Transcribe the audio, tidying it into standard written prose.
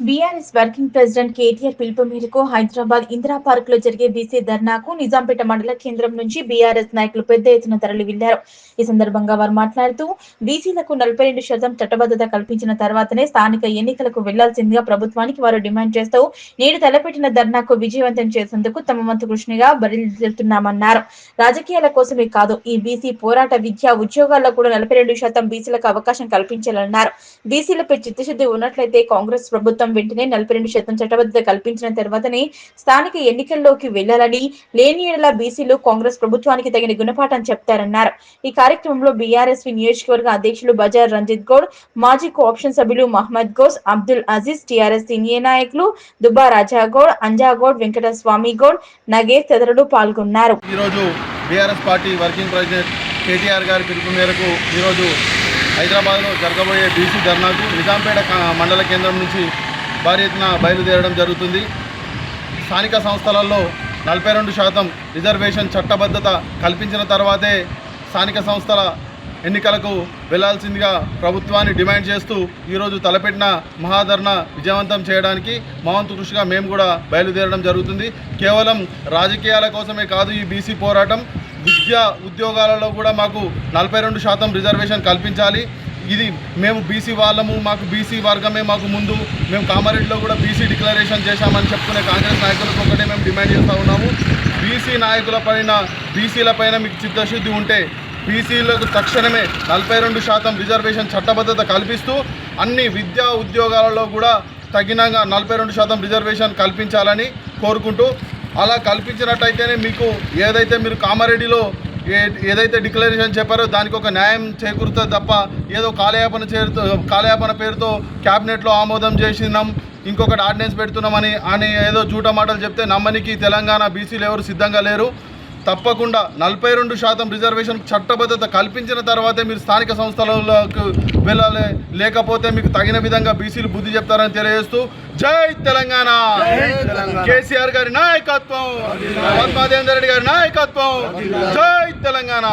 BRS working president KTR పిలుపు మేరకు Hyderabad Indira park లో జరిగే బీసీ ధర్నాకు నిజాంపేట మండల కేంద్రం నుంచి బీఆర్ఎస్ నాయకులు పెద్ద ఎత్తున తరలి వెళ్లారు. ఈ సందర్భంగా వారు మాట్లాడుతూ బీసీలకు 42% చట్టబద్ధత కల్పించిన తర్వాతనే స్థానిక ఎన్నికలకు వెళ్లాల్సిందిగా ప్రభుత్వానికి వారు డిమాండ్ చేస్తూ నేడు తలపెట్టిన ధర్నాకు విజయవంతం చేసేందుకు తమ వంతు కృషిగా బయలుదేరుతున్నామన్నారు. రాజకీయాల కోసమే కాదు, ఈ బీసీ పోరాట విద్యా ఉద్యోగాల్లో కూడా 42% బీసీలకు అవకాశం కల్పించాలన్నారు. బీసీలపై చిత్తశుద్ధి ఉన్నట్లయితే కాంగ్రెస్ ప్రభుత్వం వెంటనే 42% చట్టబద్ధత కల్పించిన తర్వాతనే స్థానిక ఎన్నికల్లోకి వెళ్లాలని, లేని ఎడల బీసీలు కాంగ్రెస్ ప్రభుత్వానికి తగిన గుణపాఠం చెప్తారన్నారు. ఈ కార్యక్రమంలో బీఆర్ఎస్వి నియోజకవర్గ అధ్యక్షులు బజార్ రంజిత్ గౌడ్, మాజీ కోఆప్షన్ సభ్యులు మహమ్మద్ గౌస్, అబ్దుల్ అజీజ్, టీఆర్ఎస్ సీనియర్ నాయకులు దుబ్బా రాజాగౌడ్, అంజాగౌడ్, వెంకటస్వామి గౌడ్, నగేష్ తదితరులు పాల్గొన్నారు. ఈరోజు BRS party working president KTR గారి పిలుపు మేరకు ఈరోజు హైదరాబాద్లో జరగబోయే బీసీ ధర్నాకు నిజాంపేట మండల కేంద్రం నుంచి భారీ ఎత్తున బయలుదేరడం జరుగుతుంది. స్థానిక సంస్థలలో 42% రిజర్వేషన్ చట్టబద్ధత కల్పించిన తర్వాతే స్థానిక సంస్థల ఎన్నికలకు వెళ్లాల్సిందిగా ప్రభుత్వాన్ని డిమాండ్ చేస్తూ ఈరోజు తలపెట్టిన మహాధర్నా విజయవంతం చేయడానికి మా వంతు కృషిగా మేము కూడా బయలుదేరడం జరుగుతుంది. కేవలం రాజకీయాల కోసమే కాదు ఈ బీసీ పోరాటం, విద్యా ఉద్యోగాలలో కూడా మాకు 42% రిజర్వేషన్ కల్పించాలి. ఇది మేము బీసీ వాళ్ళము, మాకు బీసీ వర్గమే మాకు ముందు, మేము కామారెడ్డిలో కూడా బీసీ డిక్లరేషన్ చేశామని చెప్పుకునే కాంగ్రెస్ నాయకులకు ఒకటే మేము డిమాండ్ చేస్తూ ఉన్నాము. బీసీ నాయకులపైన, బీసీలపైన మీకు చిత్తశుద్ధి ఉంటే బీసీలకు తక్షణమే 42% రిజర్వేషన్ చట్టబద్ధత కల్పిస్తూ అన్ని విద్యా ఉద్యోగాలలో కూడా తగినంగా 42% రిజర్వేషన్ కల్పించాలని కోరుకుంటూ, అలా కల్పించినట్టయితేనే మీకు ఏదైతే మీరు కామారెడ్డిలో ఏదైతే డిక్లరేషన్ చెప్పారో దానికి ఒక న్యాయం చేకూరుతుంది తప్ప ఏదో కాలయాపన పేరుతో క్యాబినెట్లో ఆమోదం చేసినాం, ఇంకొకటి ఆర్డినెన్స్ పెడుతున్నామని ఏదో జూట మాటలు చెప్తే నమ్మనికి తెలంగాణ బీసీలు ఎవరు సిద్ధంగా లేరు. తప్పకుండా 42% రిజర్వేషన్ చట్టబద్ధత కల్పించిన తర్వాతే మీరు స్థానిక సంస్థలకు వెళ్ళాలి, లేకపోతే మీకు తగిన విధంగా బీసీలు బుద్ధి చెప్తారని తెలియజేస్తూ జై తెలంగాణ, కేసీఆర్ గారి నాయకత్వం, పద్మాదేవేందర్ రెడ్డి గారి నాయకత్వం, జై తెలంగాణ.